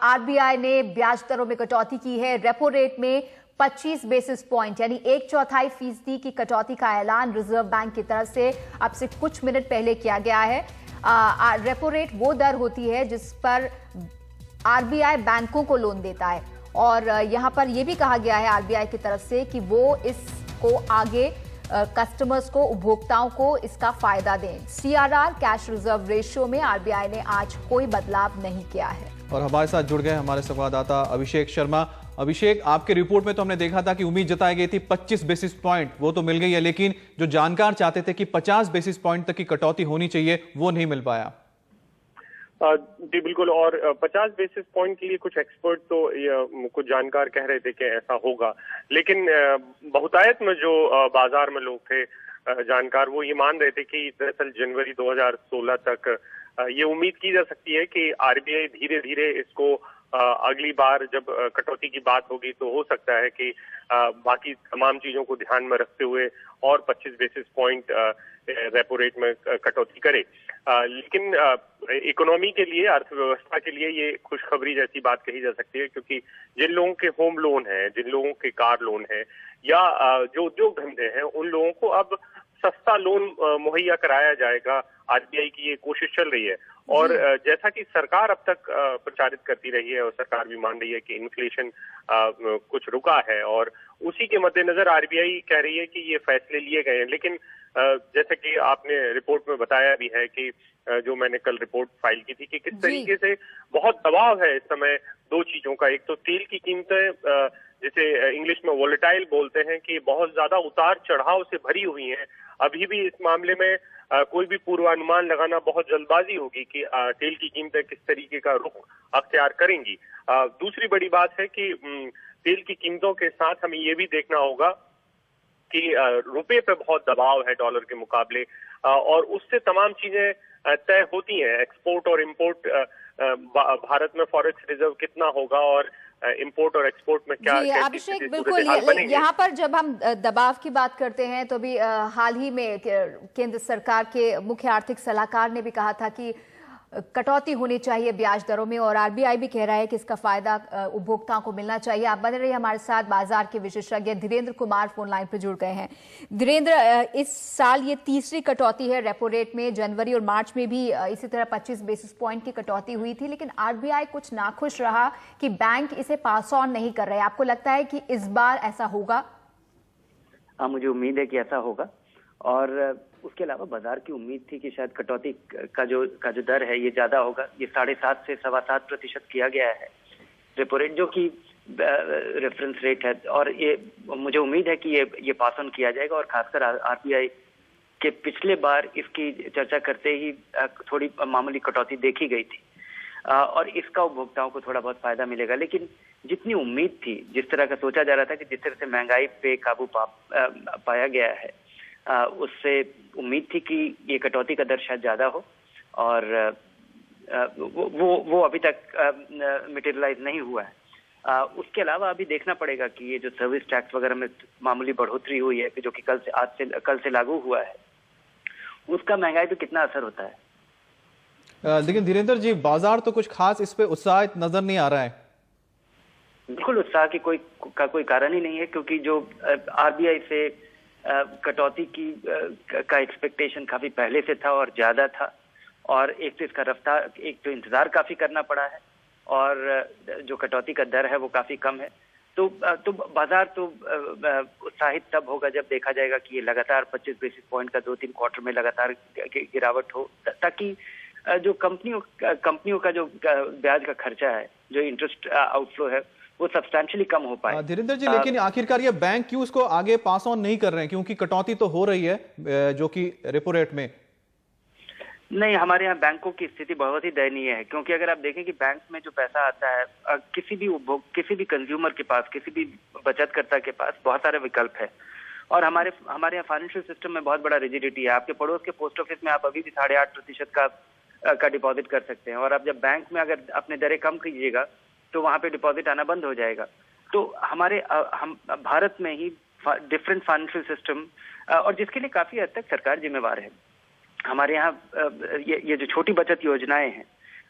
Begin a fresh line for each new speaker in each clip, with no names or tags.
RBI ने ब्याज दरों में कटौती की है। रेपो रेट में 25 बेसिस पॉइंट यानी 1/4% की कटौती का ऐलान रिजर्व बैंक की तरफ से अब से कुछ मिनट पहले किया गया है। रेपो रेट वो दर होती है जिस पर आरबीआई बैंकों को लोन देता है और यहां पर यह भी कहा गया है आरबीआई की तरफ से कि वो इसको आगे कस्टमर्स को, उपभोक्ताओं को इसका फायदा दें। सीआरआर कैश रिजर्व रेशियो में आरबीआई ने आज कोई बदलाव नहीं किया है।
और हमारे साथ जुड़ गए हमारे संवाददाता अभिषेक शर्मा। अभिषेक, आपके रिपोर्ट में तो हमने देखा था कि उम्मीद जताई गई थी 25 बेसिस पॉइंट, वो तो मिल गई है, लेकिन जो जानकार चाहते थे कि 50 बेसिस पॉइंट तक की कटौती होनी चाहिए, वो नहीं मिल पाया।
जी बिल्कुल, और 50 बेसिस पॉइंट के लिए कुछ एक्सपर्ट तो कुछ जानकार कह रहे थे कि ऐसा होगा, लेकिन बहुतायत में जो बाजार में लोग थे जानकार, वो ये मान रहे थे कि दरअसल जनवरी 2016 तक ये उम्मीद की जा सकती है कि आरबीआई धीरे धीरे इसको अगली बार जब कटौती की बात होगी तो हो सकता है कि बाकी तमाम चीजों को ध्यान में रखते हुए और 25 बेसिस पॉइंट रेपो रेट में कटौती करे। लेकिन इकोनॉमी के लिए, अर्थव्यवस्था के लिए ये खुशखबरी जैसी बात कही जा सकती है, क्योंकि जिन लोगों के होम लोन है, जिन लोगों के कार लोन है या जो उद्योग धंधे हैं, उन लोगों को अब सस्ता लोन मुहैया कराया जाएगा। आरबीआई की ये कोशिश चल रही है और जैसा कि सरकार अब तक प्रचारित करती रही है और सरकार भी मान रही है कि इन्फ्लेशन कुछ रुका है और उसी के मद्देनजर आरबीआई कह रही है कि ये फैसले लिए गए हैं। लेकिन जैसे कि आपने रिपोर्ट में बताया भी है कि जो मैंने कल रिपोर्ट फाइल की थी कि किस तरीके से बहुत दबाव है इस समय दो चीजों का। एक तो तेल की कीमतें जिसे इंग्लिश में वोलेटाइल बोलते हैं कि बहुत ज्यादा उतार चढ़ाव से भरी हुई हैं। अभी भी इस मामले में कोई भी पूर्वानुमान लगाना बहुत जल्दबाजी होगी कि तेल की कीमतें किस तरीके का रुख अख्तियार करेंगी। दूसरी बड़ी बात है कि तेल की कीमतों के साथ हमें ये भी देखना होगा कि रुपए पे बहुत दबाव है डॉलर के मुकाबले और उससे तमाम चीजें तय होती हैं। एक्सपोर्ट और इंपोर्ट, भारत में फॉरेक्स रिजर्व कितना होगा और इंपोर्ट और एक्सपोर्ट में क्या।
जी अभिषेक, बिल्कुल यहाँ पर जब हम दबाव की बात करते हैं तो भी हाल ही में केंद्र सरकार के मुख्य आर्थिक सलाहकार ने भी कहा था कि कटौती होनी चाहिए ब्याज दरों में और आरबीआई भी कह रहा है कि इसका फायदा उपभोक्ताओं को मिलना चाहिए। आप बने रहिए हमारे साथ। बाजार के विशेषज्ञ धीरेन्द्र कुमार फोन लाइन पर जुड़ गए हैं। धीरेन्द्र, इस साल ये तीसरी कटौती है रेपो रेट में। जनवरी और मार्च में भी इसी तरह 25 बेसिस पॉइंट की कटौती हुई थी, लेकिन आरबीआई कुछ नाखुश रहा कि बैंक इसे पास ऑन नहीं कर रहे। आपको लगता है कि इस बार ऐसा होगा?
हाँ, मुझे उम्मीद है कि ऐसा होगा और उसके अलावा बाजार की उम्मीद थी कि शायद कटौती का जो दर है ये ज्यादा होगा। ये 7.5 से 7.25% किया गया है रेपो रेट, जो कि रेफरेंस रेट है, और ये मुझे उम्मीद है कि ये पास ऑन किया जाएगा। और खासकर आरबीआई के पिछले बार इसकी चर्चा करते ही थोड़ी मामूली कटौती देखी गई थी और इसका उपभोक्ताओं को थोड़ा बहुत फायदा मिलेगा। लेकिन जितनी उम्मीद थी, जिस तरह का सोचा जा रहा था कि जिस तरह से महंगाई पे काबू पाया गया है, उससे उम्मीद थी कि ये कटौती का दर शायद ज्यादा हो और वो अभी तक मटेरियलाइज नहीं हुआ है। उसके अलावा अभी देखना पड़ेगा कि ये जो सर्विस टैक्स वगैरह में मामूली बढ़ोतरी हुई है जो कि कल से लागू हुआ है, उसका महंगाई पे कितना असर होता है।
लेकिन धीरेन्द्र जी, बाजार तो कुछ खास इस पे उत्साहित नजर नहीं आ रहा है।
बिल्कुल उत्साह की कोई कारण ही नहीं है, क्योंकि जो आरबीआई से कटौती का एक्सपेक्टेशन काफी पहले से था और ज्यादा था, और एक तो इसका रफ्तार, एक तो इंतजार काफी करना पड़ा है और जो कटौती का दर है वो काफी कम है। तो बाजार तो उत्साहित तब होगा जब देखा जाएगा कि ये लगातार 25 बेसिस पॉइंट का 2-3 क्वार्टर में लगातार गिरावट हो, ताकि जो कंपनियों का जो ब्याज का खर्चा है, जो इंटरेस्ट आउटफ्लो है, वो सब्सटैंशियली कम हो पाए।
धीरेन्द्र जी, लेकिन आखिरकार ये बैंक क्यों इसको आगे पास ऑन नहीं कर रहे हैं? क्योंकि कटौती तो हो रही है जो कि रेपो रेट में।
नहीं, हमारे यहाँ बैंकों की स्थिति बहुत ही दयनीय है, क्योंकि अगर आप देखें कि बैंक में जो पैसा आता है, किसी भी कंज्यूमर के पास, किसी भी बचतकर्ता के पास बहुत सारे विकल्प है और हमारे यहाँ फाइनेंशियल सिस्टम में बहुत बड़ा रिजिडिटी है। आपके पड़ोस के पोस्ट ऑफिस में आप अभी भी 8.5% का डिपॉजिट कर सकते हैं, और आप जब बैंक में अगर अपने दरें कम कीजिएगा तो वहां पे डिपॉजिट आना बंद हो जाएगा। तो हम भारत में ही डिफरेंट फाइनेंशियल सिस्टम, और जिसके लिए काफी हद तक सरकार जिम्मेवार है। हमारे यहाँ ये जो छोटी बचत योजनाएं हैं,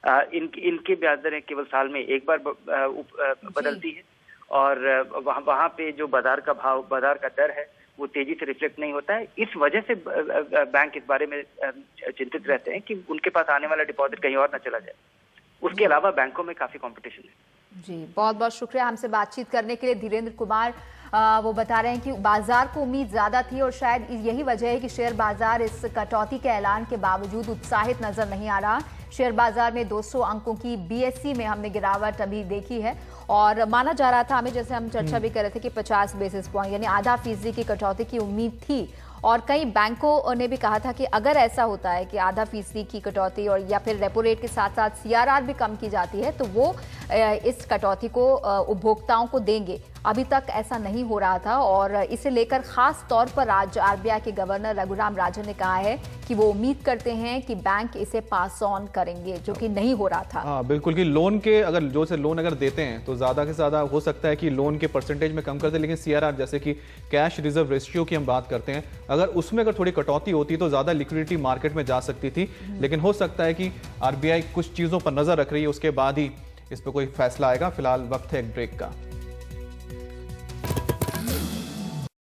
इनके ब्याज दरें केवल साल में एक बार बदलती है, और वहाँ पे जो बाजार का दर है वो तेजी से रिफ्लेक्ट नहीं होता है। इस वजह से बैंक इस बारे में चिंतित रहते हैं कि उनके पास आने वाला डिपॉजिट कहीं और ना चला जाए। उसके अलावा बैंकों में काफी कंपटीशन है।
जी, बहुत बहुत शुक्रिया हमसे बातचीत करने के लिए। धीरेन्द्र कुमार वो बता रहे हैं कि बाजार को उम्मीद ज्यादा थी और शायद यही वजह है कि शेयर बाजार इस कटौती के ऐलान के बावजूद उत्साहित नजर नहीं आ रहा। शेयर बाजार में 200 अंकों की बीएसई में हमने गिरावट अभी देखी है और माना जा रहा था हमें, जैसे हम चर्चा भी कर रहे थे, कि 50 बेसिस पॉइंट यानी आधा फीसदी की कटौती की उम्मीद थी। और कई बैंकों ने भी कहा था कि अगर ऐसा होता है कि आधा फीसदी की कटौती और या फिर रेपो रेट के साथ साथ सीआरआर भी कम की जाती है तो वो इस कटौती को उपभोक्ताओं को देंगे। अभी तक ऐसा नहीं हो रहा था और इसे लेकर खास तौर पर आज आरबीआई के गवर्नर रघुराम राजन ने कहा है कि वो उम्मीद करते हैं कि बैंक इसे पास ऑन करेंगे, जो कि नहीं हो रहा था।
हाँ बिल्कुल, कि लोन के लोन अगर देते हैं तो ज्यादा से ज्यादा हो सकता है कि लोन के परसेंटेज में कम कर दे, लेकिन सीआरआर जैसे कि कैश रिजर्व रेशियो की हम बात करते हैं, अगर उसमें अगर थोड़ी कटौती होती तो ज्यादा लिक्विडिटी मार्केट में जा सकती थी। लेकिन हो सकता है कि आरबीआई कुछ चीजों पर नजर रख रही है, उसके बाद ही इस पर कोई फैसला आएगा। फिलहाल वक्त है एक ब्रेक का।